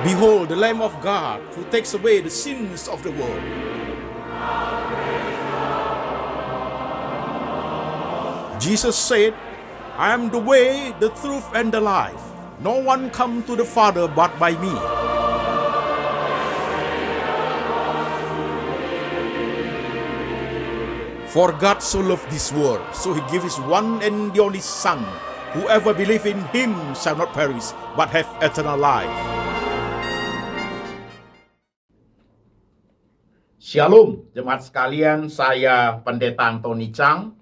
Behold, the Lamb of God who takes away the sins of the world. Jesus said, I am the way, the truth, and the life. No one comes to the Father but by me. For God so loved this world, so he gave his one and the only Son. Whoever believes in him shall not perish, but have eternal life. Shalom, jemaat sekalian, saya Pendeta Antoni Chang.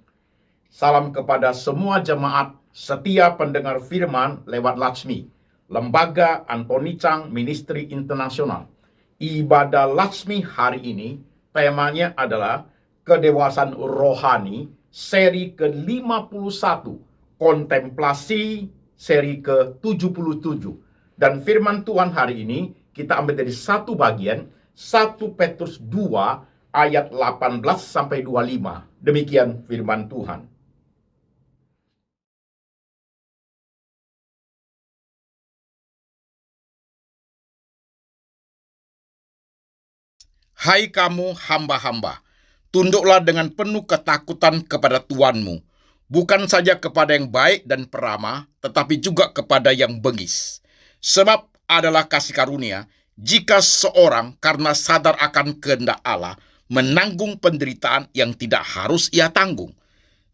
Salam kepada semua jemaat setia pendengar firman lewat Latsmi, Lembaga Antoni Chang Ministry Internasional. Ibadah Latsmi hari ini, temanya adalah kedewasaan rohani, seri ke-51, kontemplasi seri ke-77. Dan firman Tuhan hari ini kita ambil dari satu bagian, 1 Petrus 2 ayat 18 sampai 25. Demikian firman Tuhan. Hai kamu hamba-hamba, tunduklah dengan penuh ketakutan kepada Tuanmu, bukan saja kepada yang baik dan peramah, tetapi juga kepada yang bengis. Sebab adalah kasih karunia, jika seorang karena sadar akan kehendak Allah, menanggung penderitaan yang tidak harus ia tanggung.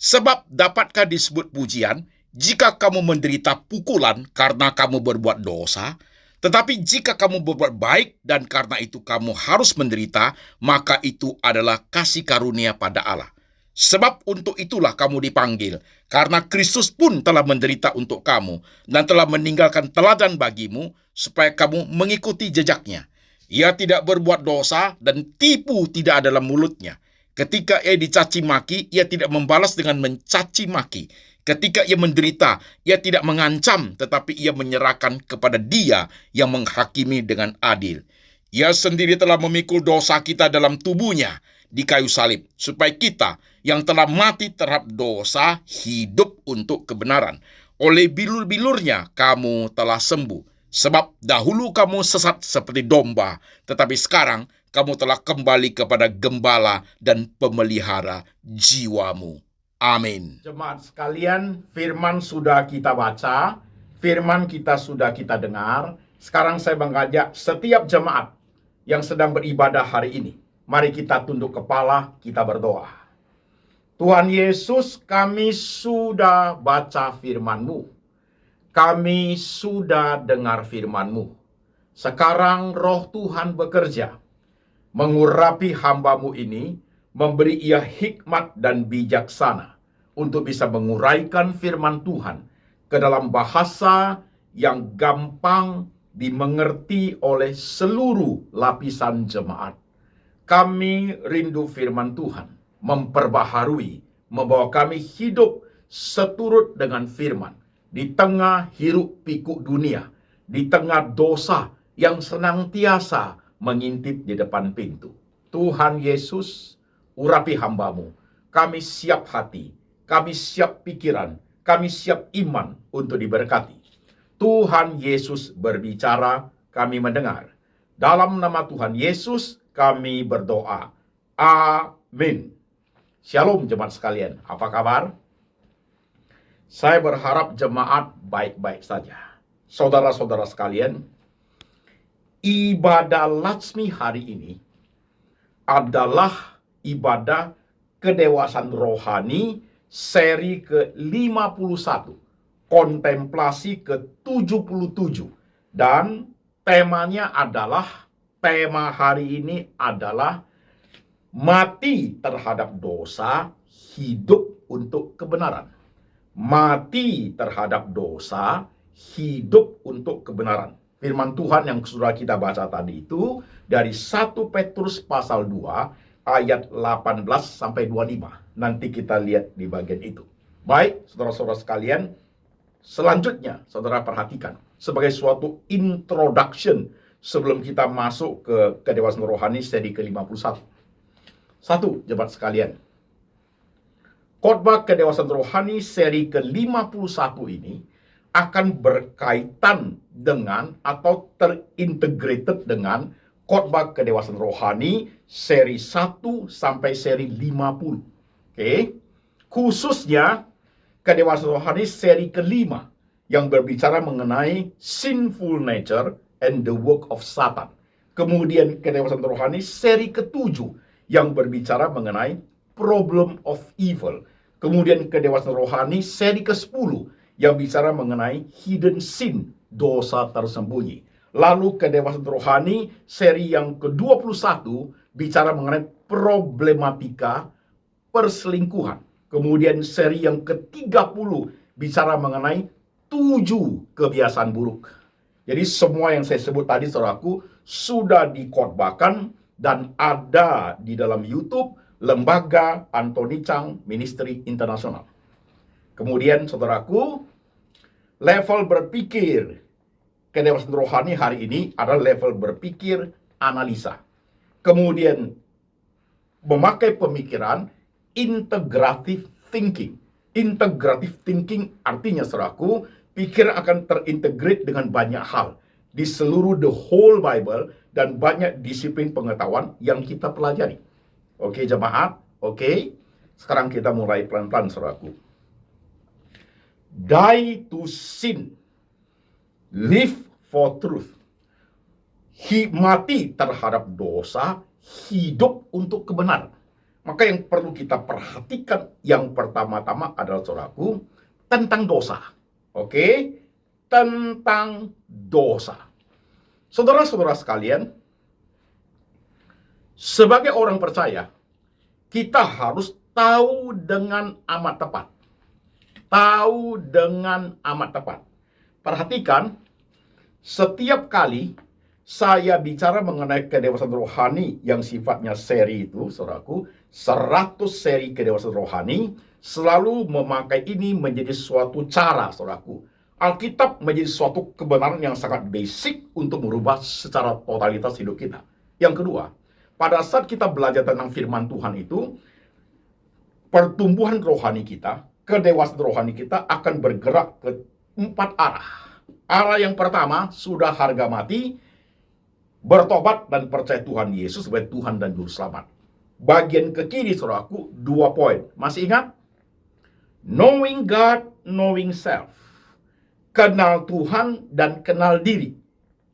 Sebab dapatkah disebut pujian, jika kamu menderita pukulan karena kamu berbuat dosa? Tetapi jika kamu berbuat baik dan karena itu kamu harus menderita, maka itu adalah kasih karunia pada Allah. Sebab untuk itulah kamu dipanggil, karena Kristus pun telah menderita untuk kamu dan telah meninggalkan teladan bagimu, supaya kamu mengikuti jejaknya. Ia tidak berbuat dosa dan tipu tidak ada dalam mulutnya. Ketika ia dicaci maki, ia tidak membalas dengan mencaci maki. Ketika ia menderita, ia tidak mengancam, tetapi ia menyerahkan kepada Dia yang menghakimi dengan adil. Ia sendiri telah memikul dosa kita dalam tubuhnya di kayu salib, supaya kita yang telah mati terhadap dosa hidup untuk kebenaran. Oleh bilur-bilurnya kamu telah sembuh. Sebab dahulu kamu sesat seperti domba, tetapi sekarang kamu telah kembali kepada gembala dan pemelihara jiwamu. Amin. Jemaat sekalian, firman sudah kita baca, firman kita sudah kita dengar. Sekarang saya mengajak setiap jemaat yang sedang beribadah hari ini, mari kita tunduk kepala, kita berdoa. Tuhan Yesus, kami sudah baca firman-Mu. Kami sudah dengar firman-Mu. Sekarang roh Tuhan bekerja, mengurapi hamba-Mu ini, memberi ia hikmat dan bijaksana untuk bisa menguraikan firman Tuhan ke dalam bahasa yang gampang dimengerti oleh seluruh lapisan jemaat. Kami rindu firman Tuhan, memperbaharui, membawa kami hidup seturut dengan firman di tengah hiruk pikuk dunia, di tengah dosa yang senantiasa mengintip di depan pintu. Tuhan Yesus, urapi hamba-Mu. Kami siap hati, kami siap pikiran, kami siap iman untuk diberkati. Tuhan Yesus berbicara, kami mendengar. Dalam nama Tuhan Yesus kami berdoa. Amin. Shalom jemaat sekalian, apa kabar? Saya berharap jemaat baik-baik saja. Saudara-saudara sekalian, ibadah Latsmi hari ini adalah ibadah kedewasaan rohani seri ke-51, kontemplasi ke-77. Dan temanya adalah, tema hari ini adalah mati terhadap dosa, hidup untuk kebenaran. Mati terhadap dosa, hidup untuk kebenaran. Firman Tuhan yang sudah kita baca tadi itu dari 1 Petrus pasal 2 ayat 18 sampai 25. Nanti kita lihat di bagian itu. Baik, saudara-saudara sekalian, selanjutnya saudara perhatikan sebagai suatu introduction sebelum kita masuk ke kedewasaan rohani seri ke-51. Satu, jemaat sekalian, khotbah kedewasaan rohani seri ke-51 ini akan berkaitan dengan atau terintegrated dengan khotbah kedewasaan rohani seri 1 sampai seri 50. Oke. Khususnya kedewasaan rohani seri kelima yang berbicara mengenai sinful nature and the work of Satan. Kemudian kedewasaan rohani seri ketujuh yang berbicara mengenai problem of evil. Kemudian kedewasaan rohani seri ke-10 yang bicara mengenai hidden sin, dosa tersembunyi. Lalu kedewasaan rohani seri yang ke-21 bicara mengenai problematika perselingkuhan. Kemudian seri yang ke-30 bicara mengenai 7 kebiasaan buruk. Jadi semua yang saya sebut tadi, saudaraku, sudah dikhotbahkan dan ada di dalam YouTube Lembaga Anthony Chang Ministry Internasional. Kemudian, saudaraku, level berpikir kedewasaan rohani hari ini adalah level berpikir analisa. Kemudian, memakai pemikiran integrative thinking. Integrative thinking artinya, saudaraku, pikiran akan terintegrate dengan banyak hal di seluruh the whole Bible dan banyak disiplin pengetahuan yang kita pelajari. Oke, jemaat? Oke. Sekarang kita mulai pelan-pelan, saudaraku. Die to sin, live for truth. Mati terhadap dosa, hidup untuk kebenaran. Maka yang perlu kita perhatikan yang pertama-tama adalah, saudaraku, tentang dosa. Oke? Tentang dosa. Saudara-saudara sekalian, sebagai orang percaya, kita harus tahu dengan amat tepat. Tahu dengan amat tepat. Perhatikan, setiap kali saya bicara mengenai kedewasaan rohani yang sifatnya seri itu, saudaraku, 100 seri kedewasaan rohani, selalu memakai ini menjadi suatu cara, saudaraku. Alkitab menjadi suatu kebenaran yang sangat basic untuk merubah secara totalitas hidup kita. Yang kedua, pada saat kita belajar tentang firman Tuhan itu, pertumbuhan rohani kita, kedewasaan rohani kita akan bergerak ke 4 arah. Arah yang pertama, sudah harga mati, bertobat dan percaya Tuhan Yesus sebagai Tuhan dan Juru Selamat. Bagian ke kiri, saudaraku, 2 poin. Masih ingat? Knowing God, knowing self. Kenal Tuhan dan kenal diri.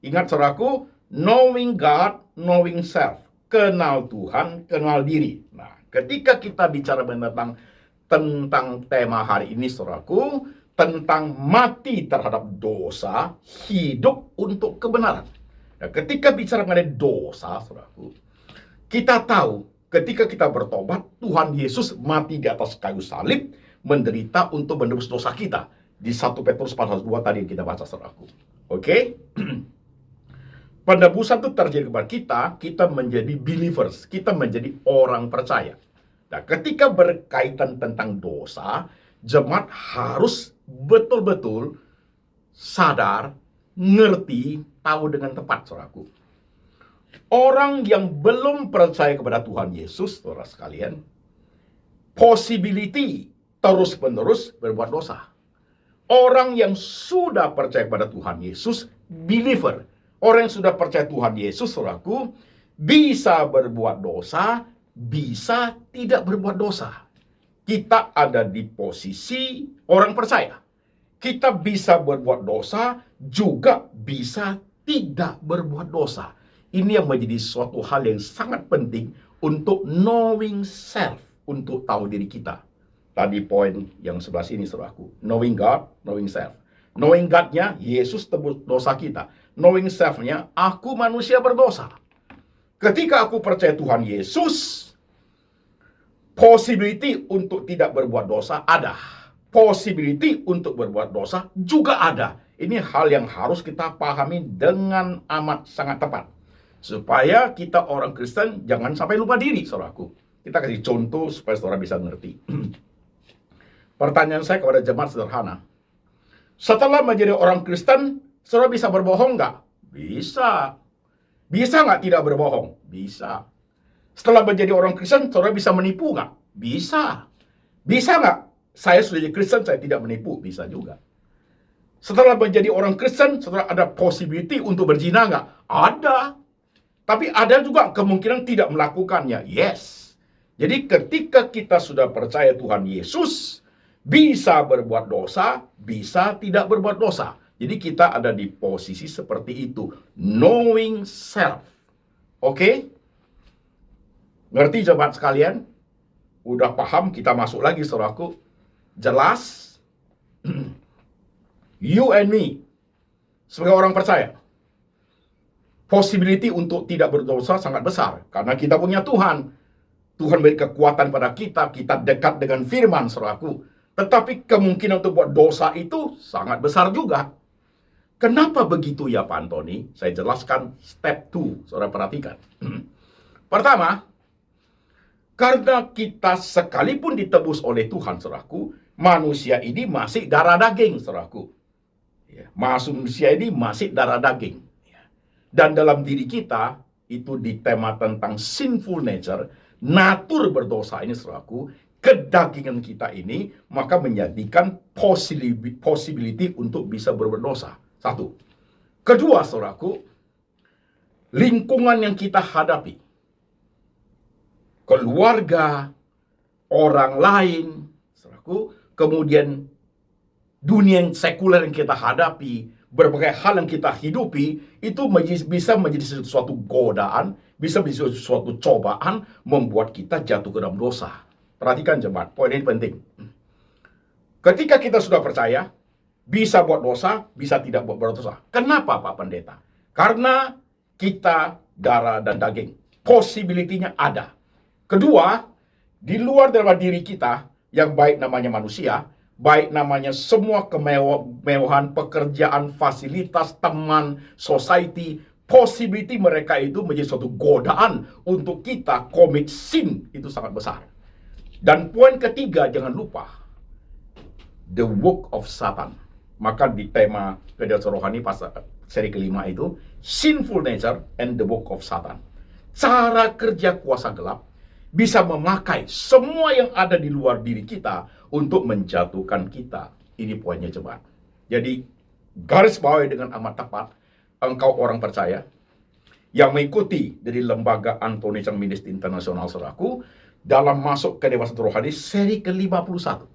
Ingat, saudaraku, knowing God, knowing self. Kenal Tuhan, kenal diri. Nah, ketika kita bicara tentang tema hari ini, saudaraku, tentang mati terhadap dosa, hidup untuk kebenaran. Nah, ketika bicara mengenai dosa, saudaraku, kita tahu ketika kita bertobat, Tuhan Yesus mati di atas kayu salib, menderita untuk menebus dosa kita. Di 1 Petrus pasal 2 tadi yang kita baca, saudaraku. Oke? Penebusan itu terjadi kepada kita menjadi believers, kita menjadi orang percaya. Nah, ketika berkaitan tentang dosa, jemaat harus betul-betul sadar, ngerti, tahu dengan tepat, saudaraku. Orang yang belum percaya kepada Tuhan Yesus, saudara sekalian, possibility terus-menerus berbuat dosa. Orang yang sudah percaya kepada Tuhan Yesus, believer, orang yang sudah percaya Tuhan Yesus, saudaraku, bisa berbuat dosa, bisa tidak berbuat dosa. Kita ada di posisi orang percaya. Kita bisa berbuat dosa, juga bisa tidak berbuat dosa. Ini yang menjadi suatu hal yang sangat penting untuk knowing self, untuk tahu diri kita. Tadi poin yang sebelah sini, saudaraku. Knowing God, knowing self. Knowing God-nya, Yesus tebus dosa kita. Knowing self-nya, aku manusia berdosa. Ketika aku percaya Tuhan Yesus, possibility untuk tidak berbuat dosa ada. Possibility untuk berbuat dosa juga ada. Ini hal yang harus kita pahami dengan amat sangat tepat. Supaya kita orang Kristen jangan sampai lupa diri, saudaraku. Kita kasih contoh supaya saudara bisa ngerti. Pertanyaan saya kepada jemaat sederhana. Setelah menjadi orang Kristen, saudara bisa berbohong nggak? Bisa. Bisa nggak tidak berbohong? Bisa. Setelah menjadi orang Kristen, saudara bisa menipu nggak? Bisa. Bisa nggak? Saya sudah jadi Kristen, saya tidak menipu? Bisa juga. Setelah menjadi orang Kristen, setelah ada possibility untuk berzina nggak? Ada. Tapi ada juga kemungkinan tidak melakukannya. Yes. Jadi ketika kita sudah percaya Tuhan Yesus, bisa berbuat dosa, bisa tidak berbuat dosa. Jadi kita ada di posisi seperti itu. Knowing self. Oke? Ngerti jemaat sekalian? Udah paham, kita masuk lagi saudaraku. Jelas? You and me, sebagai orang percaya, possibility untuk tidak berdosa sangat besar. Karena kita punya Tuhan. Tuhan beri kekuatan pada kita, kita dekat dengan firman, saudaraku. Tetapi kemungkinan untuk buat dosa itu sangat besar juga. Kenapa begitu ya Pak Antoni? Saya jelaskan step 2, saudara perhatikan. Pertama, karena kita sekalipun ditebus oleh Tuhan, saudaraku, manusia ini masih darah daging, saudaraku. Manusia ini masih darah daging. Dan dalam diri kita, itu di tema tentang sinful nature, natur berdosa ini, saudaraku, kedagingan kita ini, maka menjadikan possibility untuk bisa berbuat dosa. Satu. Kedua, saudaraku, lingkungan yang kita hadapi, keluarga, orang lain, saudaraku, kemudian dunia yang sekuler yang kita hadapi, berbagai hal yang kita hidupi, itu bisa menjadi sesuatu godaan, bisa menjadi sesuatu cobaan, membuat kita jatuh ke dalam dosa. Perhatikan jemaat, poin ini penting. Ketika kita sudah percaya, bisa buat dosa, bisa tidak buat dosa. Kenapa Pak Pendeta? Karena kita darah dan daging. Possibility-nya ada. Kedua, di luar dari diri kita, yang baik namanya manusia, baik namanya semua kemewahan, pekerjaan, fasilitas, teman, society, possibility mereka itu menjadi suatu godaan untuk kita commit sin, itu sangat besar. Dan poin ketiga, jangan lupa, the work of Satan. Maka di tema kehidupan rohani pasal seri kelima itu, sinful nature and the work of Satan. Cara kerja kuasa gelap bisa memakai semua yang ada di luar diri kita untuk menjatuhkan kita. Ini poinnya jemaat. Jadi garis bawahi dengan amat tepat, engkau orang percaya yang mengikuti dari lembaga Antoni Chang Ministry Internasional, saudaraku, dalam masuk ke dewasa rohani seri ke-51.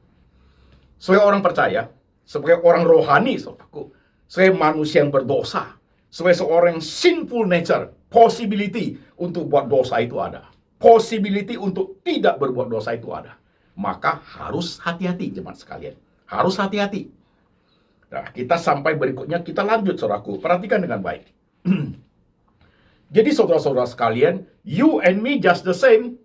Sebagai orang percaya, sebagai orang rohani, saudaraku, sebagai manusia yang berdosa, sebagai seorang sinful nature, possibility untuk buat dosa itu ada. Possibility untuk tidak berbuat dosa itu ada. Maka harus hati-hati jemaat sekalian. Harus hati-hati. Nah, kita sampai berikutnya, kita lanjut saudaraku. Perhatikan dengan baik. Jadi saudara-saudara sekalian, you and me just the same.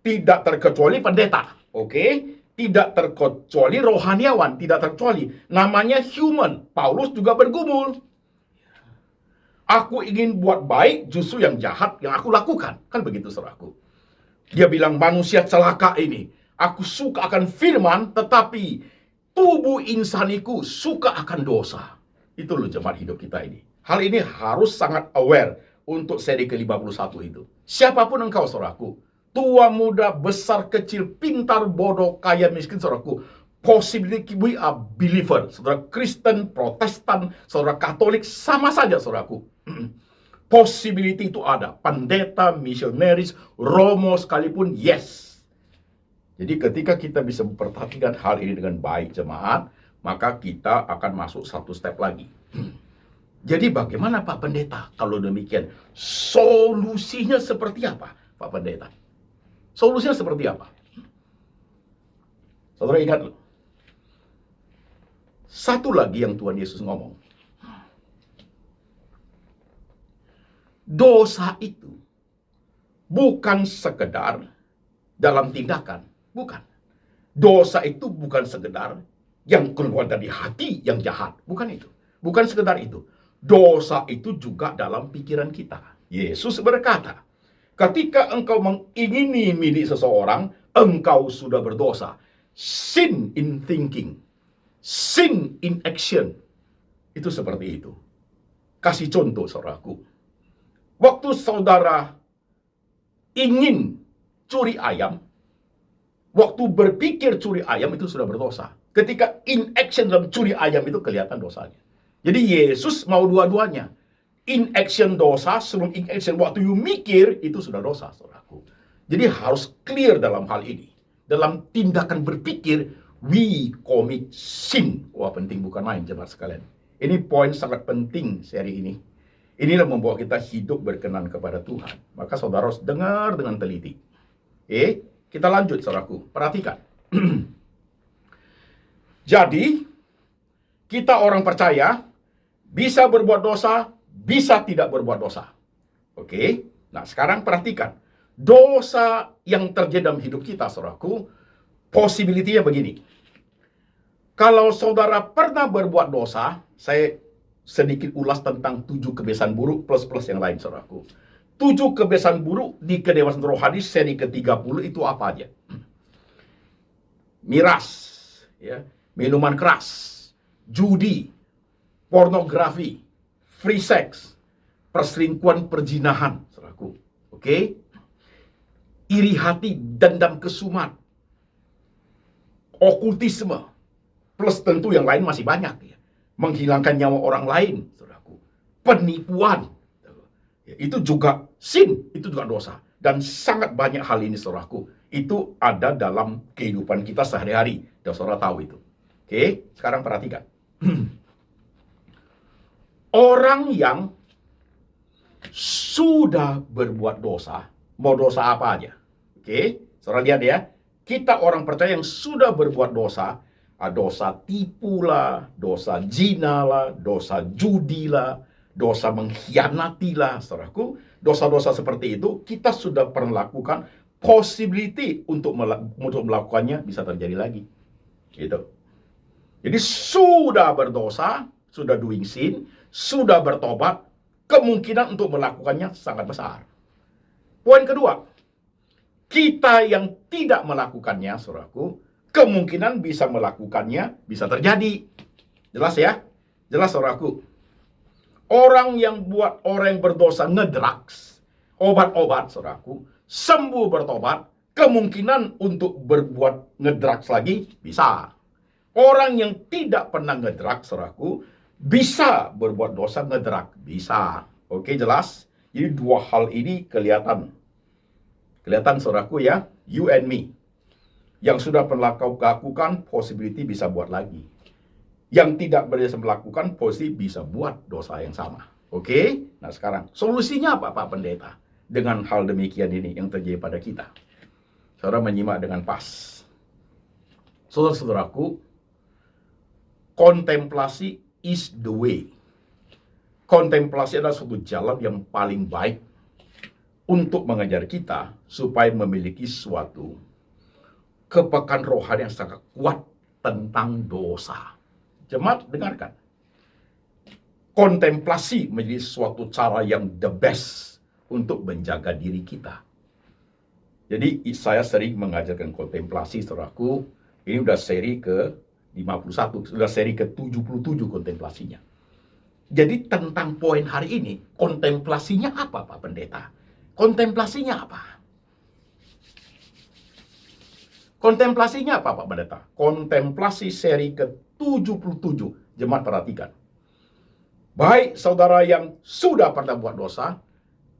Tidak terkecuali pendeta. Oke? Tidak terkecuali rohaniawan. Tidak terkecuali. Namanya human. Paulus juga bergumul. Aku ingin buat baik, justru yang jahat yang aku lakukan. Kan begitu saudaraku. Dia bilang manusia celaka ini. Aku suka akan firman, tetapi tubuh insaniku suka akan dosa. Itu loh jemaat hidup kita ini. Hal ini harus sangat aware untuk seri ke-51 itu. Siapapun engkau saudaraku. Tua, muda, besar, kecil, pintar, bodoh, kaya, miskin, saudaraku. Possibility we are believer. Saudara Kristen, Protestan, saudara Katolik, sama saja saudaraku. Possibility itu ada. Pendeta, misionaris, Romo sekalipun, yes. Jadi ketika kita bisa memperhatikan hal ini dengan baik jemaat, maka kita akan masuk satu step lagi. Jadi bagaimana Pak Pendeta? Kalau demikian, solusinya seperti apa Pak Pendeta? Solusinya seperti apa? Saudara ingat, satu lagi yang Tuhan Yesus ngomong. Dosa itu bukan sekedar dalam tindakan. Bukan. Dosa itu bukan sekedar yang keluar dari hati yang jahat. Bukan itu. Bukan sekedar itu. Dosa itu juga dalam pikiran kita. Yesus berkata, ketika engkau mengingini milik seseorang, engkau sudah berdosa. Sin in thinking. Sin in action. Itu seperti itu. Kasih contoh, saudaraku. Waktu saudara ingin curi ayam, waktu berpikir curi ayam itu sudah berdosa. Ketika in action dalam curi ayam itu kelihatan dosanya. Jadi Yesus mau dua-duanya. In action dosa, sebelum in action waktu you mikir, itu sudah dosa, saudaraku. Jadi harus clear dalam hal ini. Dalam tindakan berpikir, we commit sin. Wah, penting bukan main, jemaat sekalian. Ini poin sangat penting seri ini. Inilah membawa kita hidup berkenan kepada Tuhan. Maka saudara harus dengar dengan teliti. Kita lanjut, saudaraku. Perhatikan. Jadi, kita orang percaya bisa berbuat dosa, bisa tidak berbuat dosa. Oke? Nah, sekarang perhatikan. Dosa yang terjadi dalam hidup kita, saudaraku, possibility-nya begini. Kalau saudara pernah berbuat dosa, saya sedikit ulas tentang 7 kebiasaan buruk plus-plus yang lain, saudaraku. 7 kebiasaan buruk di kedewasaan rohani seri ke-30 itu apa aja? Miras, ya, minuman keras, judi, pornografi, free sex, perselingkuhan, perzinahan, saudaraku. Oke? Iri hati, dendam kesumat, okultisme, plus tentu yang lain masih banyak, ya. Menghilangkan nyawa orang lain, saudaraku. Penipuan, itu juga sin, itu juga dosa. Dan sangat banyak hal ini, saudaraku, itu ada dalam kehidupan kita sehari-hari. Dan saudara tahu itu. Oke, sekarang perhatikan. Orang yang sudah berbuat dosa, mau dosa apa aja. Oke, saudara lihat ya. Kita orang percaya yang sudah berbuat dosa, dosa tipu lah, dosa zina lah, dosa judi lah, dosa mengkhianati lah, saudaraku. Dosa-dosa seperti itu kita sudah pernah lakukan, possibility untuk melakukannya bisa terjadi lagi. Gitu. Jadi sudah berdosa, sudah doing sin, sudah bertobat, kemungkinan untuk melakukannya sangat besar. Poin kedua, kita yang tidak melakukannya, saudaraku, kemungkinan bisa melakukannya bisa terjadi. Jelas ya? Jelas, saudaraku. Orang yang berdosa ngedrugs, obat-obat, saudaraku, sembuh bertobat, kemungkinan untuk berbuat ngedrugs lagi bisa. Orang yang tidak pernah ngedrugs, saudaraku, bisa berbuat dosa ngedrugs, bisa. Oke, jelas? Jadi dua hal ini kelihatan. Kelihatan, saudaraku ya, you and me. Yang sudah pernah kau lakukan, possibility bisa buat lagi. Yang tidak berjasa melakukan, possibility bisa buat dosa yang sama. Oke? Nah sekarang, solusinya apa Pak Pendeta? Dengan hal demikian ini yang terjadi pada kita. Saudara menyimak dengan pas. Saudara-saudaraku, kontemplasi is the way. Kontemplasi adalah suatu jalan yang paling baik untuk mengajar kita supaya memiliki suatu kepekaan rohani yang sangat kuat tentang dosa. Jemaat, dengarkan. Kontemplasi menjadi suatu cara yang the best untuk menjaga diri kita. Jadi saya sering mengajarkan kontemplasi, saudaraku. Ini udah seri ke-51, sudah seri ke-77 kontemplasinya. Jadi tentang poin hari ini, kontemplasinya apa Pak Pendeta? Kontemplasinya apa? Kontemplasinya apa Pak Pendeta? Kontemplasi seri ke-77. Jemaat perhatikan. Baik saudara yang sudah pernah buat dosa,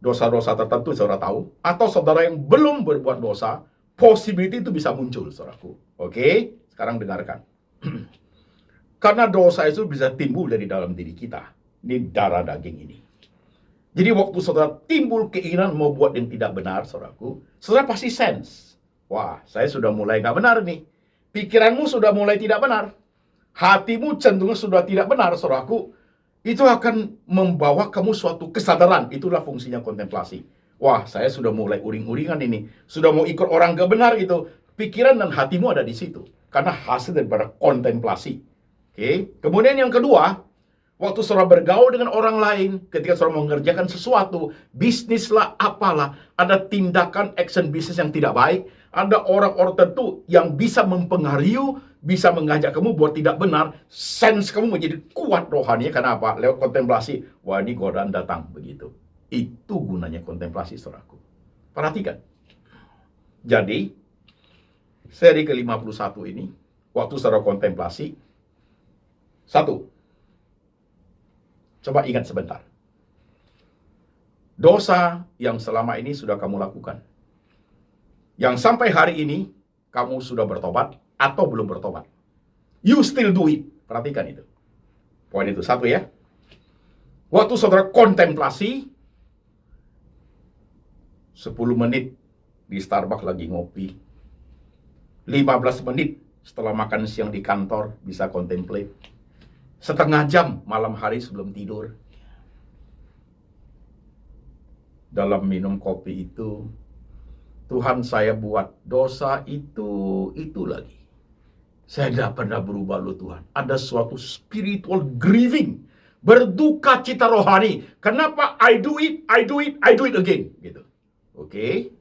dosa-dosa tertentu saudara tahu, atau saudara yang belum berbuat dosa, possibility itu bisa muncul, saudaraku. Oke, sekarang dengarkan. Karena dosa itu bisa timbul dari dalam diri kita. Ini darah daging ini. Jadi waktu saudara timbul keinginan mau buat yang tidak benar, saudaraku, saudara pasti sense. Wah, saya sudah mulai nggak benar nih. Pikiranmu sudah mulai tidak benar. Hatimu cenderung sudah tidak benar, saudaraku. Itu akan membawa kamu suatu kesadaran. Itulah fungsinya kontemplasi. Wah, saya sudah mulai uring-uringan ini. Sudah mau ikut orang gak benar itu. Pikiran dan hatimu ada di situ. Karena hasil daripada kontemplasi. Oke. Kemudian yang kedua, waktu saudara bergaul dengan orang lain, ketika saudara mengerjakan sesuatu, bisnis lah, apalah, ada tindakan action bisnis yang tidak baik, ada orang-orang tertentu yang bisa mempengaruhi, bisa mengajak kamu buat tidak benar, sense kamu menjadi kuat rohaninya. Kenapa? Lewat kontemplasi. Wah, ini godaan datang, begitu. Itu gunanya kontemplasi, saudaraku. Perhatikan. Jadi, seri ke-51 ini, waktu saudara kontemplasi, satu, coba ingat sebentar. Dosa yang selama ini sudah kamu lakukan, yang sampai hari ini kamu sudah bertobat atau belum bertobat. You still do it. Perhatikan itu. Poin itu satu ya. Waktu saudara kontemplasi, 10 menit di Starbucks lagi ngopi, 15 menit setelah makan siang di kantor bisa contemplate, setengah jam malam hari sebelum tidur. Dalam minum kopi itu, Tuhan, saya buat dosa itu lagi. Saya tidak pernah berubah loh Tuhan. Ada suatu spiritual grieving, berduka cita rohani. Kenapa I do it again, gitu. Oke?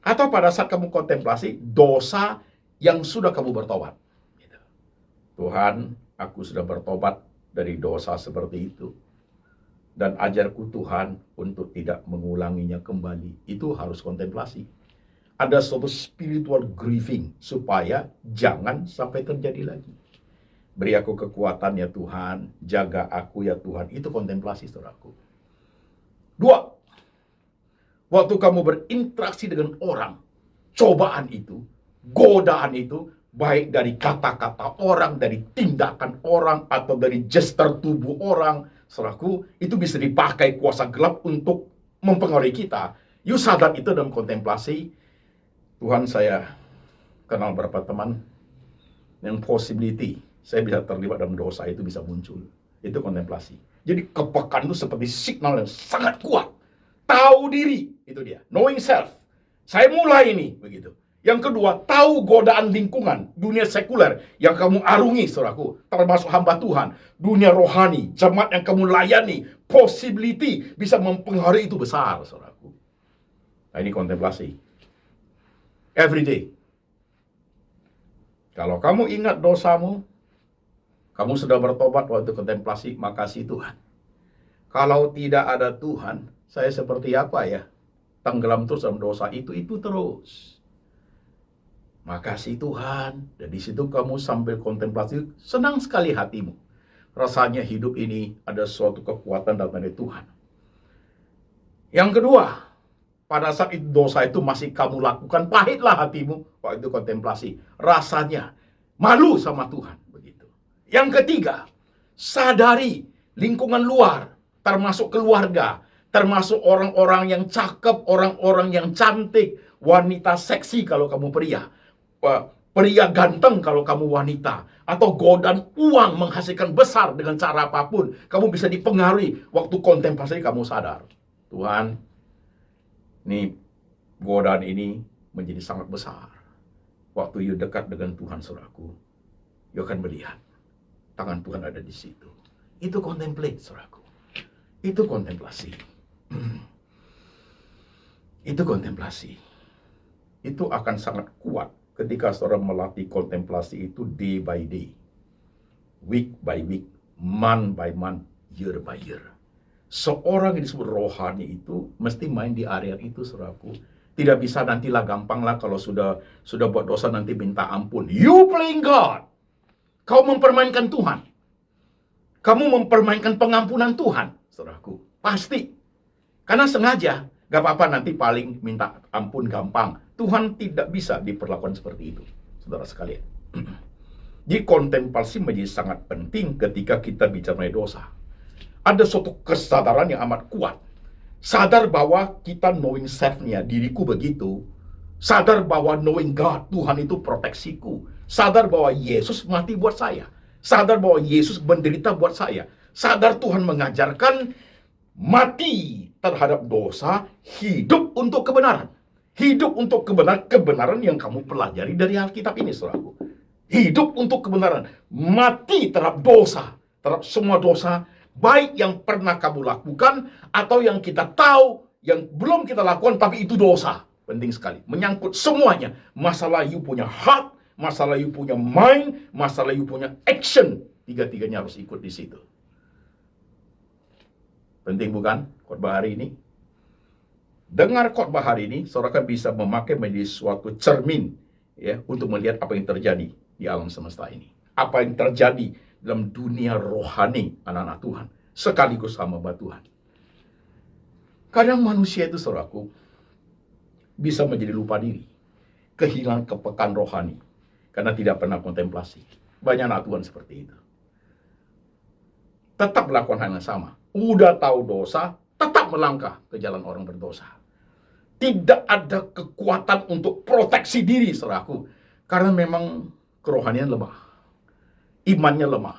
Atau pada saat kamu kontemplasi dosa yang sudah kamu bertobat. Gitu. Tuhan, aku sudah bertobat dari dosa seperti itu. Dan ajarku Tuhan untuk tidak mengulanginya kembali. Itu harus kontemplasi. Ada suatu spiritual grieving supaya jangan sampai terjadi lagi. Beri aku kekuatan ya Tuhan, jaga aku ya Tuhan. Itu kontemplasi, saudaraku. 2, waktu kamu berinteraksi dengan orang, cobaan itu, godaan itu, baik dari kata-kata orang, dari tindakan orang, atau dari gestur tubuh orang, saudaraku, itu bisa dipakai kuasa gelap untuk mempengaruhi kita. You sadar itu dalam kontemplasi. Tuhan, saya kenal beberapa teman yang possibility saya bisa terlibat dalam dosa itu bisa muncul. Itu kontemplasi. Jadi kepekaan itu seperti signal yang sangat kuat. Tahu diri, itu dia. Knowing self. Saya mulai ini, begitu. Yang kedua, tahu godaan lingkungan, dunia sekuler yang kamu arungi, saudaraku, termasuk hamba Tuhan, dunia rohani, jemaat yang kamu layani, possibility bisa mempengaruhi itu besar, saudaraku. Nah, ini kontemplasi. Every day. Kalau kamu ingat dosamu, kamu sudah bertobat waktu kontemplasi, makasih Tuhan. Kalau tidak ada Tuhan, saya seperti apa ya? Tenggelam terus dalam dosa itu terus. Makasih Tuhan. Dan di situ kamu sambil kontemplasi, senang sekali hatimu. Rasanya hidup ini ada suatu kekuatan datang dari Tuhan. Yang kedua, pada saat itu dosa itu masih kamu lakukan, pahitlah hatimu waktu itu kontemplasi. Rasanya malu sama Tuhan. Begitu. Yang ketiga, sadari lingkungan luar, termasuk keluarga, termasuk orang-orang yang cakep, orang-orang yang cantik, wanita seksi kalau kamu pria. Pria ganteng kalau kamu wanita, atau godaan uang menghasilkan besar dengan cara apapun, kamu bisa dipengaruhi waktu kontemplasi kamu sadar, Tuhan, nih godaan ini menjadi sangat besar. Waktu you dekat dengan Tuhan, saudaraku, you akan melihat tangan Tuhan ada di situ. Itu contemplate, saudaraku. Itu kontemplasi. Itu kontemplasi. Itu akan sangat kuat ketika saudara melatih kontemplasi itu day by day, week by week, month by month, year by year. Seorang yang disebut rohani itu mesti main di area itu, saudaraku. Tidak bisa nantilah gampang lah kalau sudah buat dosa nanti minta ampun. You playing God. Kau mempermainkan Tuhan. Kamu mempermainkan pengampunan Tuhan, saudaraku. Pasti. Karena sengaja. Gak apa-apa nanti paling minta ampun gampang. Tuhan tidak bisa diperlakukan seperti itu, saudara sekalian. Jadi kontemplasi menjadi sangat penting ketika kita bicara mengenai dosa. Ada suatu kesadaran yang amat kuat. Sadar bahwa kita knowing self-nya, diriku begitu. Sadar bahwa knowing God, Tuhan itu proteksiku. Sadar bahwa Yesus mati buat saya. Sadar bahwa Yesus menderita buat saya. Sadar Tuhan mengajarkan mati terhadap dosa, hidup untuk kebenaran. Hidup untuk kebenaran yang kamu pelajari dari Alkitab ini, saudaraku. Hidup untuk kebenaran. Mati terhadap dosa. Terhadap semua dosa, baik yang pernah kamu lakukan, atau yang kita tahu, yang belum kita lakukan, tapi itu dosa. Penting sekali. Menyangkut semuanya. Masalah you punya heart, masalah you punya mind, masalah you punya action. Tiga-tiganya harus ikut di situ. Penting bukan khotbah hari ini? Dengar khotbah hari ini, saudara bisa memakai menjadi suatu cermin ya untuk melihat apa yang terjadi di alam semesta ini. Apa yang terjadi dalam dunia rohani anak-anak Tuhan, sekaligus hamba Tuhan. Kadang manusia itu, saudaraku, bisa menjadi lupa diri, kehilangan kepekaan rohani, karena tidak pernah kontemplasi. Banyak anak Tuhan seperti itu. Tetap melakukan hal yang sama. Udah tahu dosa, tetap melangkah ke jalan orang berdosa. Tidak ada kekuatan untuk proteksi diri, saudaraku. Karena memang kerohanian lemah. Imannya lemah.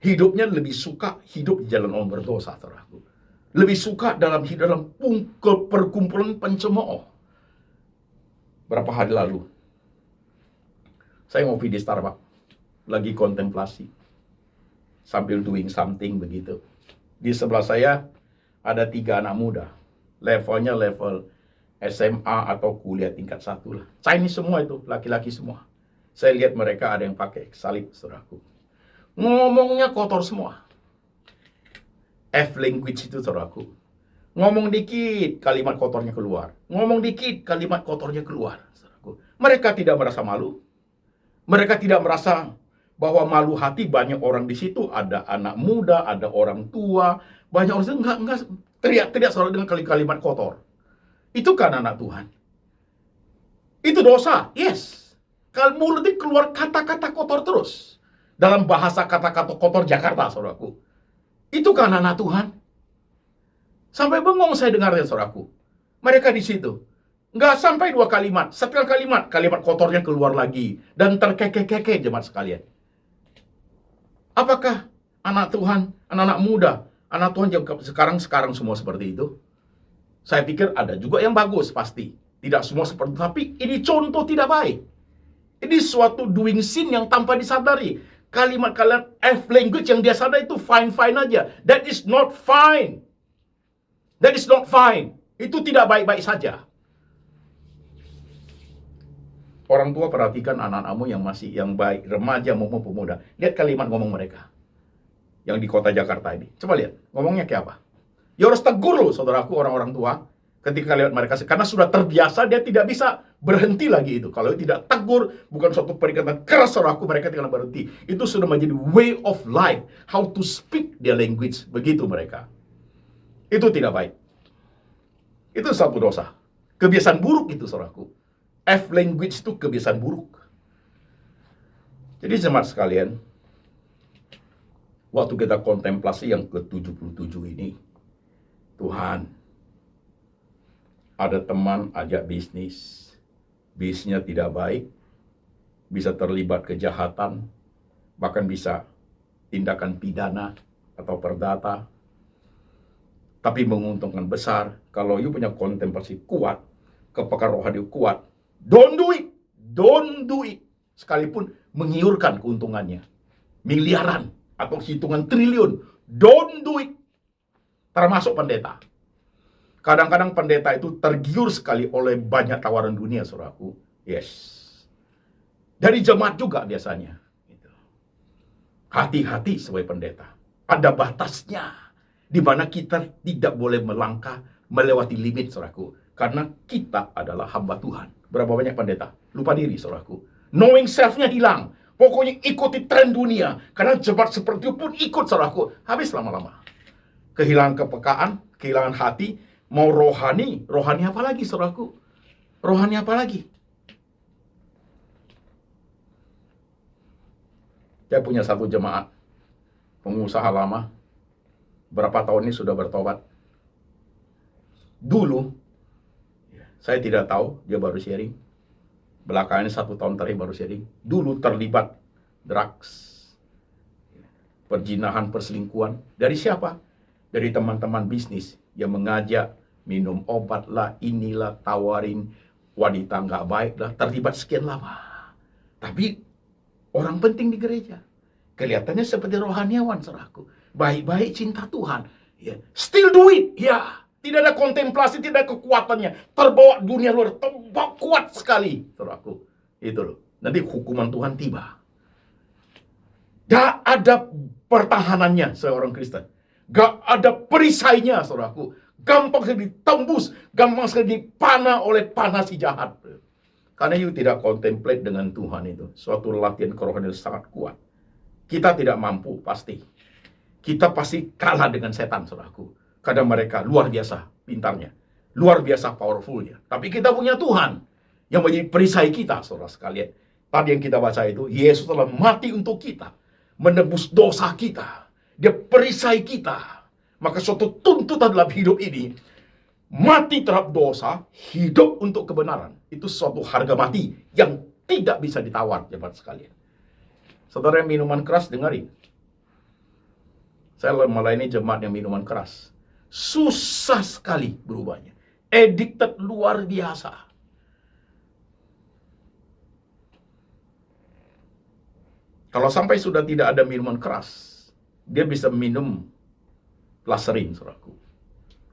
Hidupnya lebih suka hidup di jalan orang berdosa, saudaraku. Lebih suka dalam perkumpulan pencemooh. Berapa hari lalu, saya ngopi di Starbucks. Lagi kontemplasi. Sambil doing something begitu. Di sebelah saya ada 3 anak muda. Levelnya level SMA atau kuliah tingkat 1 lah. Chinese semua itu, laki-laki semua. Saya lihat mereka ada yang pakai salib, saudaraku. Ngomongnya kotor semua. F language itu, saudaraku. Ngomong dikit, kalimat kotornya keluar. Ngomong dikit, kalimat kotornya keluar, saudaraku. Mereka tidak merasa malu. Mereka tidak merasa bahwa malu hati. Banyak orang di situ, ada anak muda, ada orang tua, banyak orang itu enggak teriak-teriak selalu dengan kalimat kotor. Itu kan anak Tuhan. Itu dosa, yes. Kalau mulutnya keluar kata-kata kotor terus. Dalam bahasa kata-kata kotor Jakarta, saudaraku. Itu kan anak Tuhan. Sampai bengong saya dengarnya, saudaraku. Mereka di situ. Nggak sampai 2 kalimat. Setelah kalimat kotornya keluar lagi. Dan terkekeh-kekeh, jemaat sekalian. Apakah anak Tuhan, anak-anak muda, anak Tuhan sekarang semua seperti itu? Saya pikir ada juga yang bagus, pasti. Tidak semua seperti itu, tapi ini contoh tidak baik. Ini suatu doing sin yang tanpa disadari. Kalimat-kalimat F language yang dia sadar itu fine-fine aja. That is not fine. That is not fine. Itu tidak baik-baik saja. Orang tua perhatikan anak-anakmu yang baik, remaja maupun pemuda. Lihat kalimat ngomong mereka. Yang di kota Jakarta ini. Coba lihat, ngomongnya kayak apa. Ya harus tegur loh, saudaraku, orang-orang tua. Ketika lihat mereka, karena sudah terbiasa, dia tidak bisa berhenti lagi itu. Kalau tidak tegur, bukan suatu peringatan keras, saudaraku, mereka tidak berhenti. Itu sudah menjadi way of life. How to speak their language. Begitu mereka. Itu tidak baik. Itu satu dosa. Kebiasaan buruk itu, saudaraku. F language itu kebiasaan buruk. Jadi jemaat sekalian, waktu kita kontemplasi yang ke-77 ini, Tuhan, ada teman ajak bisnisnya tidak baik, bisa terlibat kejahatan, bahkan bisa tindakan pidana atau perdata, tapi menguntungkan besar. Kalau you punya kontemplasi kuat, kepekaan rohani kuat, don't do it, sekalipun menggiurkan keuntungannya, miliaran atau hitungan triliun, don't do it. Termasuk pendeta. Kadang-kadang pendeta itu tergiur sekali oleh banyak tawaran dunia, saudaraku. Yes. Dari jemaat juga biasanya. Hati-hati sebagai pendeta. Ada batasnya. Di mana kita tidak boleh melangkah melewati limit, saudaraku. Karena kita adalah hamba Tuhan. Berapa banyak pendeta? Lupa diri, saudaraku. Knowing self-nya hilang. Pokoknya ikuti tren dunia. Karena jemaat seperti itu pun ikut, saudaraku. Habis lama-lama. Kehilangan kepekaan, kehilangan hati, mau rohani apa lagi, saudaraku? Rohani apa lagi? Saya punya satu jemaat, pengusaha lama, berapa tahun ini sudah bertobat. Dulu, saya tidak tahu, dia baru sharing. Belakangan 1 tahun terakhir baru sharing. Dulu terlibat drugs, perzinahan, perselingkuhan. Dari siapa? Dari teman-teman bisnis yang mengajak minum obat lah, inilah, tawarin wanita nggak baik lah, terlibat sekian lama. Tapi orang penting di gereja, kelihatannya seperti rohaniawan, saudaraku. Baik-baik, cinta Tuhan. Ya. Still do it, ya. Tidak ada kontemplasi, tidak ada kekuatannya. Terbawa dunia luar, terbawa kuat sekali, saudaraku. Itu loh. Nanti hukuman Tuhan tiba. Gak ada pertahanannya seorang Kristen. Gak ada perisainya, saudaraku. Gampang sekali ditembus, gampang sekali dipanah oleh panah si jahat. Karena you tidak contemplate dengan Tuhan itu. Suatu latihan kerohanian sangat kuat. Kita tidak mampu, pasti. Kita pasti kalah dengan setan, saudaraku. Karena mereka luar biasa pintarnya. Luar biasa powerfulnya. Tapi kita punya Tuhan yang menjadi perisai kita, saudara sekalian. Tadi yang kita baca itu, Yesus telah mati untuk kita. Menebus dosa kita. Dia perisai kita. Maka suatu tuntutan dalam hidup ini, mati terhadap dosa, hidup untuk kebenaran. Itu suatu harga mati yang tidak bisa ditawar, jemaat sekalian. Saudara yang minuman keras, dengarin. Saya melayani jemaat yang minuman keras. Susah sekali berubahnya. Addicted luar biasa. Kalau sampai sudah tidak ada minuman keras, dia bisa minum laserin, saudaraku.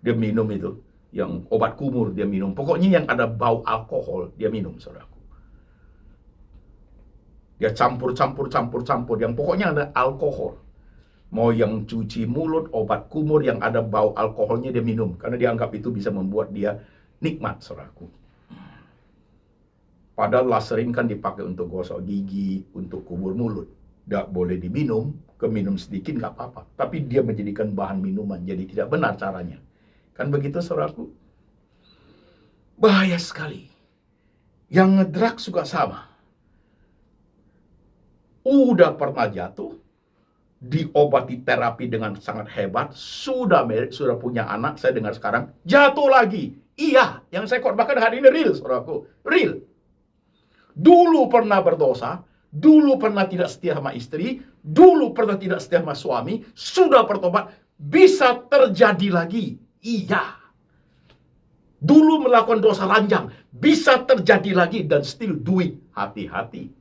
Dia minum itu. Yang obat kumur dia minum. Pokoknya yang ada bau alkohol dia minum, saudaraku. Dia campur. Yang pokoknya ada alkohol. Mau yang cuci mulut, obat kumur yang ada bau alkoholnya dia minum. Karena dia anggap itu bisa membuat dia nikmat, saudaraku. Padahal laserin kan dipakai untuk gosok gigi, untuk kubur mulut. Tidak boleh diminum, keminum sedikit nggak apa-apa. Tapi dia menjadikan bahan minuman, jadi tidak benar caranya. Kan begitu, saudaraku? Bahaya sekali. Yang ngedrugs juga sama. Udah pernah jatuh, diobati terapi dengan sangat hebat, sudah married, sudah punya anak, saya dengar sekarang, jatuh lagi. Iya, yang saya khotbahkan hari ini real, saudaraku. Real. Dulu pernah berdosa, dulu pernah tidak setia sama istri, dulu pernah tidak setia sama suami, sudah bertobat, bisa terjadi lagi. Iya. Dulu melakukan dosa ranjang, bisa terjadi lagi dan still do it. Hati-hati.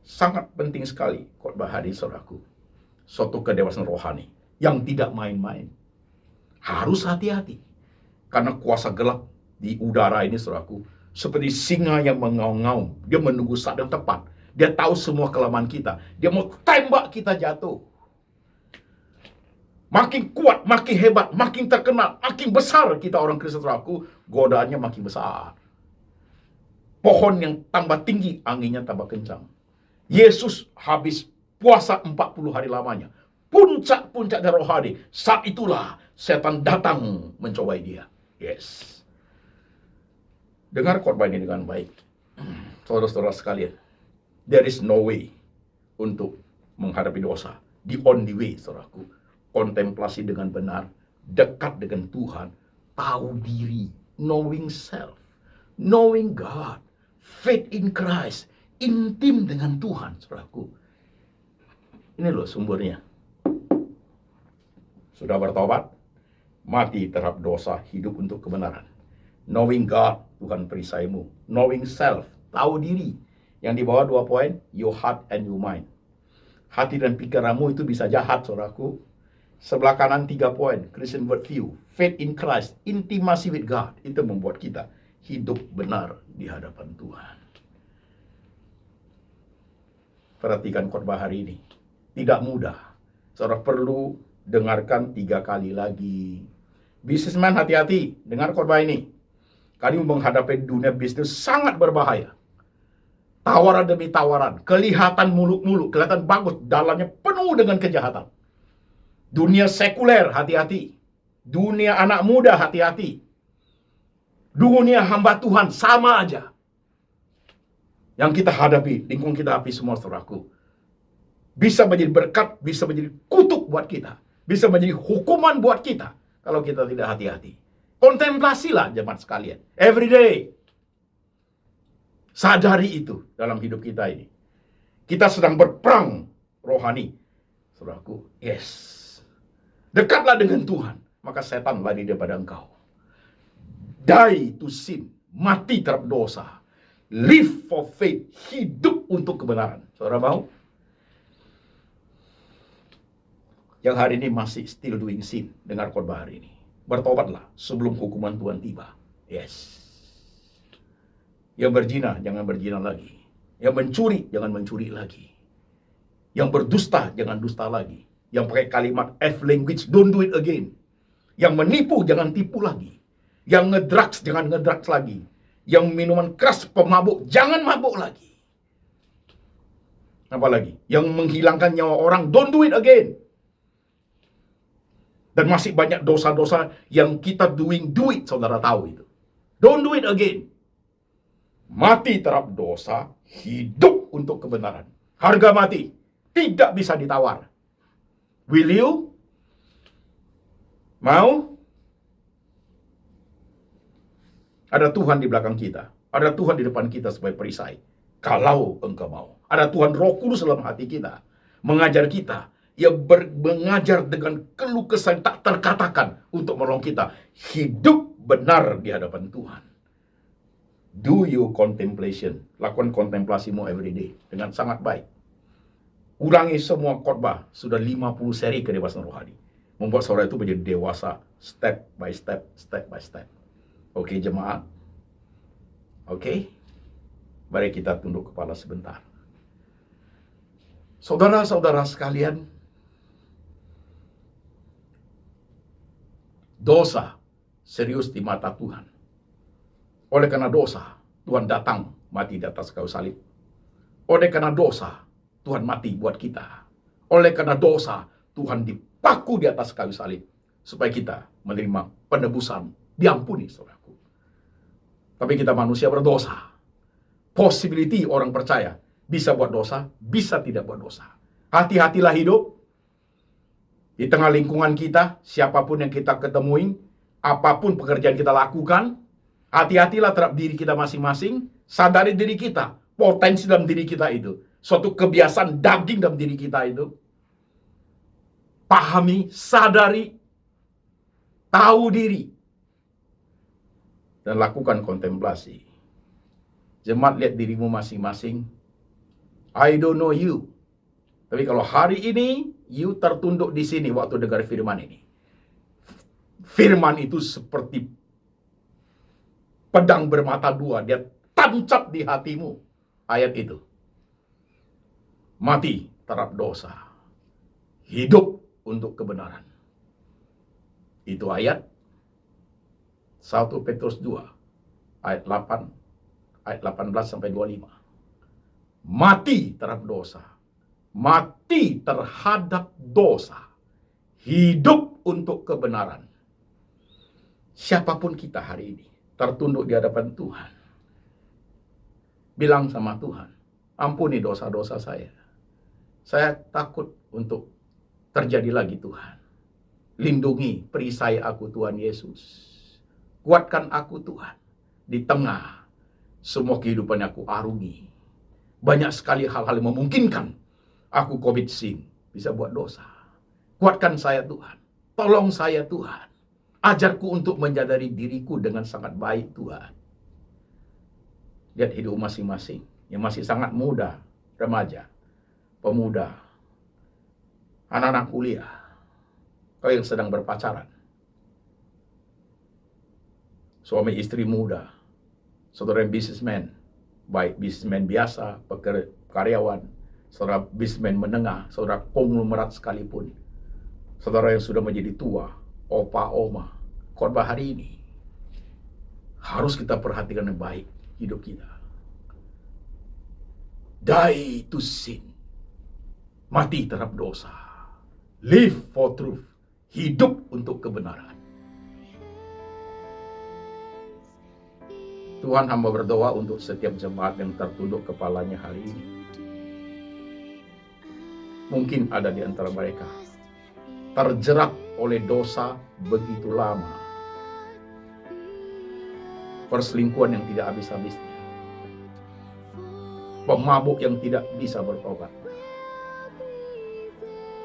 Sangat penting sekali khotbah hari saudaraku. Suatu kedewasaan rohani yang tidak main-main. Harus hati-hati. Karena kuasa gelap di udara ini, saudaraku, seperti singa yang mengaum-ngaum. Dia menunggu saat yang tepat. Dia tahu semua kelemahan kita. Dia mau tembak kita jatuh. Makin kuat, makin hebat, makin terkenal, makin besar kita orang Kristen, saudaraku, godaannya makin besar. Pohon yang tambah tinggi, anginnya tambah kencang. Yesus habis puasa 40 hari lamanya. Puncak-puncak dari rohani. Saat itulah setan datang mencobai dia. Yes. Dengar khotbah ini dengan baik. Saudara-saudara sekalian. There is no way untuk menghadapi dosa. The only way, saudaraku. Kontemplasi dengan benar. Dekat dengan Tuhan. Tahu diri. Knowing self. Knowing God. Faith in Christ. Intim dengan Tuhan, saudaraku. Ini loh sumbernya. Sudah bertobat, mati terhadap dosa, hidup untuk kebenaran. Knowing God, Tuhan perisaimu. Knowing self, tahu diri. Yang di bawah 2 poin, your heart and your mind. Hati dan pikiranmu itu bisa jahat, saudaraku. Sebelah kanan 3 poin, Christian worldview, faith in Christ, intimacy with God. Itu membuat kita hidup benar di hadapan Tuhan. Perhatikan khotbah hari ini. Tidak mudah. Saudara perlu dengarkan 3 kali lagi. Businessman, hati-hati. Dengar khotbah ini. Kami menghadapi dunia bisnis sangat berbahaya. Tawaran demi tawaran. Kelihatan muluk-muluk. Kelihatan bagus. Dalamnya penuh dengan kejahatan. Dunia sekuler, hati-hati. Dunia anak muda, hati-hati. Dunia hamba Tuhan, sama aja. Yang kita hadapi, lingkungan kita hadapi semua, saudaraku. Bisa menjadi berkat, bisa menjadi kutuk buat kita. Bisa menjadi hukuman buat kita. Kalau kita tidak hati-hati. Kontemplasilah jemaat sekalian. Every day. Sadari itu dalam hidup kita ini. Kita sedang berperang rohani. Saudaraku, yes. Dekatlah dengan Tuhan. Maka setan lari daripada engkau. Die to sin. Mati terhadap dosa. Live for faith. Hidup untuk kebenaran. Saudara mau? Yang hari ini masih still doing sin. Dengar khotbah hari ini. Bertobatlah sebelum hukuman Tuhan tiba. Yes. Yang berzina, jangan berzina lagi. Yang mencuri, jangan mencuri lagi. Yang berdusta, jangan dusta lagi. Yang pakai kalimat F language, don't do it again. Yang menipu, jangan tipu lagi. Yang ngedrugs, jangan ngedrugs lagi. yang minuman keras, pemabuk, jangan mabuk lagi. Apalagi yang menghilangkan nyawa orang, don't do it again. Dan masih banyak dosa-dosa yang kita do it, saudara tahu itu. Don't do it again. Mati terhadap dosa, hidup untuk kebenaran. Harga mati tidak bisa ditawar. Will you? Mau? Ada Tuhan di belakang kita. Ada Tuhan di depan kita sebagai perisai. Kalau engkau mau. Ada Tuhan Roh Kudus dalam hati kita. Mengajar kita. Ia mengajar dengan keluh kesah yang tak terkatakan untuk menolong kita. Hidup benar di hadapan Tuhan. Do your contemplation. Lakukan kontemplasimu every day. Dengan sangat baik. Ulangi semua khotbah. Sudah 50 seri kedewasaan rohani. Membuat saudara itu menjadi dewasa. Step by step, step by step. Oke jemaat. Oke. Mari kita tunduk kepala sebentar. Saudara-saudara sekalian, dosa serius di mata Tuhan. Oleh karena dosa, Tuhan datang mati di atas kayu salib. Oleh karena dosa, Tuhan mati buat kita. Oleh karena dosa, Tuhan dipaku di atas kayu salib. Supaya kita menerima penebusan, diampuni saudaraku. Tapi kita manusia berdosa. Possibility orang percaya bisa buat dosa, bisa tidak buat dosa. Hati-hatilah hidup. Di tengah lingkungan kita, siapapun yang kita ketemuin, apapun pekerjaan kita lakukan, hati-hatilah terhadap diri kita masing-masing, sadari diri kita, potensi dalam diri kita itu, suatu kebiasaan daging dalam diri kita itu. Pahami, sadari, tahu diri, dan lakukan kontemplasi. Jemaat, lihat dirimu masing-masing. I don't know you. Tapi kalau hari ini, you tertunduk di sini waktu dengar firman ini. Firman itu seperti pedang bermata dua. Dia tancap di hatimu. Ayat itu. Mati terhadap dosa. Hidup untuk kebenaran. Itu ayat 1 Petrus 2. Ayat 8. Ayat 18 sampai 25. Mati terhadap dosa. Mati terhadap dosa. Hidup untuk kebenaran. Siapapun kita hari ini tertunduk di hadapan Tuhan. Bilang sama Tuhan, ampuni dosa-dosa saya. Saya takut untuk terjadi lagi Tuhan. Lindungi perisai aku Tuhan Yesus. Kuatkan aku Tuhan. Di tengah semua kehidupan yang aku arungi. Banyak sekali hal-hal yang memungkinkan aku commit sin. Bisa buat dosa. Kuatkan saya Tuhan. Tolong saya Tuhan. Ajarku untuk menyadari diriku dengan sangat baik Tuhan. Lihat hidup masing-masing. Yang masih sangat muda. Remaja. Pemuda. Anak-anak kuliah. Kau yang sedang berpacaran. Suami istri muda. Saudara yang businessman. Baik businessman biasa, karyawan, saudara businessman menengah, saudara konglomerat sekalipun. Saudara yang sudah menjadi tua, opa, oma, khotbah hari ini harus kita perhatikan dengan baik hidup kita. Die to sin. Mati terhadap dosa. Live for truth. Hidup untuk kebenaran. Tuhan, hamba berdoa untuk setiap jemaat yang tertunduk kepalanya hari ini. Mungkin ada di antara mereka terjerat oleh dosa begitu lama. Perselingkuhan yang tidak habis-habisnya. Pemabuk yang tidak bisa bertobat.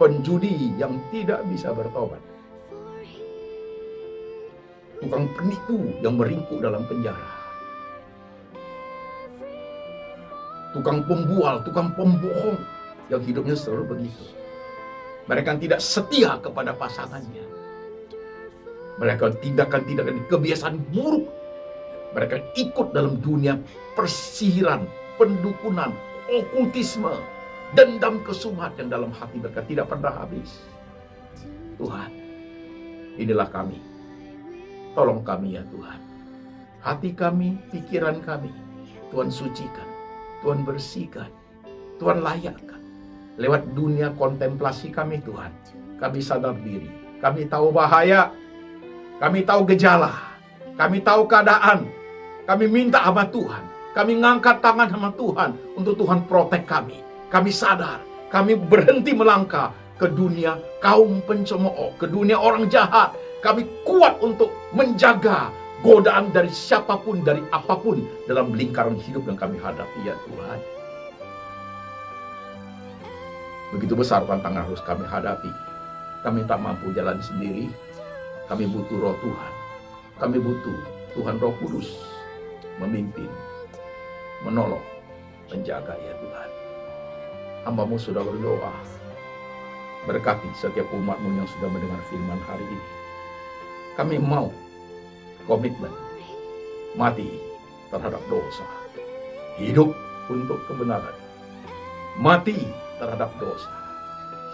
Penjudi yang tidak bisa bertobat. Tukang penipu yang meringkuk dalam penjara. Tukang pembual, tukang pembohong yang hidupnya selalu begitu. Mereka tidak setia kepada pasangannya. Mereka tindakan-tindakan kebiasaan buruk. Mereka ikut dalam dunia persihiran, pendukunan, okultisme, dendam kesumat yang dalam hati mereka tidak pernah habis. Tuhan, inilah kami. Tolong kami ya Tuhan. hati kami, pikiran kami, Tuhan sucikan, Tuhan bersihkan, Tuhan layakkan. Lewat dunia kontemplasi kami Tuhan, kami sadar diri, kami tahu bahaya, kami tahu gejala, kami tahu keadaan, kami minta sama Tuhan, kami ngangkat tangan sama Tuhan untuk Tuhan protek kami. Kami sadar, kami berhenti melangkah ke dunia kaum pencemooh, ke dunia orang jahat. Kami kuat untuk menjaga godaan dari siapapun, dari apapun dalam lingkaran hidup yang kami hadapi ya Tuhan. Begitu besar tantangan harus kami hadapi. Kami tak mampu jalan sendiri. Kami butuh roh Tuhan. Kami butuh Tuhan Roh Kudus memimpin, menolong, menjaga ya Tuhan. Hamba-Mu sudah berdoa. Berkati setiap umat-Mu yang sudah mendengar firman hari ini. Kami mau komitmen mati terhadap dosa, hidup untuk kebenaran. Mati terhadap dosa,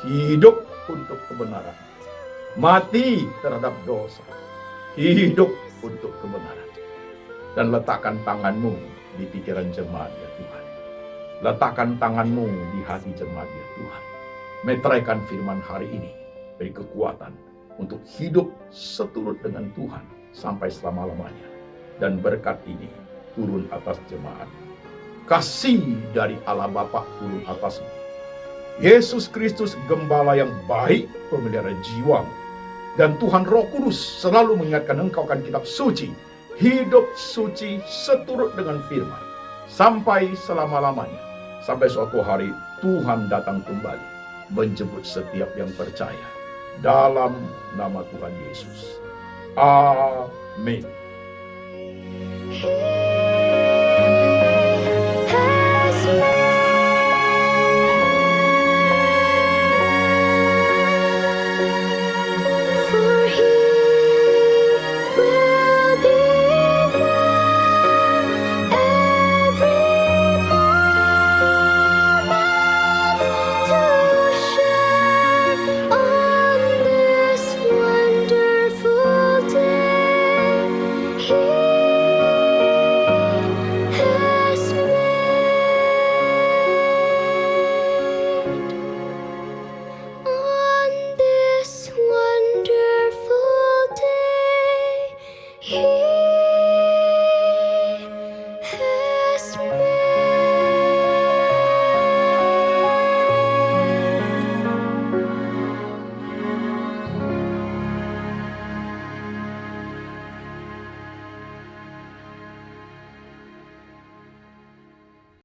hidup untuk kebenaran. Mati terhadap dosa, hidup untuk kebenaran. Dan letakkan tangan-Mu di pikiran jemaat ya Tuhan. Letakkan tangan-Mu di hati jemaat ya Tuhan. Meteraikan firman hari ini, beri kekuatan untuk hidup seturut dengan Tuhan sampai selama-lamanya. Dan berkat ini turun atas jemaat. Kasih dari Allah Bapa turun atasmu. Yesus Kristus gembala yang baik, pemelihara jiwamu. Dan Tuhan Roh Kudus selalu mengingatkan engkau akan kitab suci. Hidup suci seturut dengan firman. Sampai selama-lamanya. Sampai suatu hari Tuhan datang kembali. Menjemput setiap yang percaya. Dalam nama Tuhan Yesus. Amin.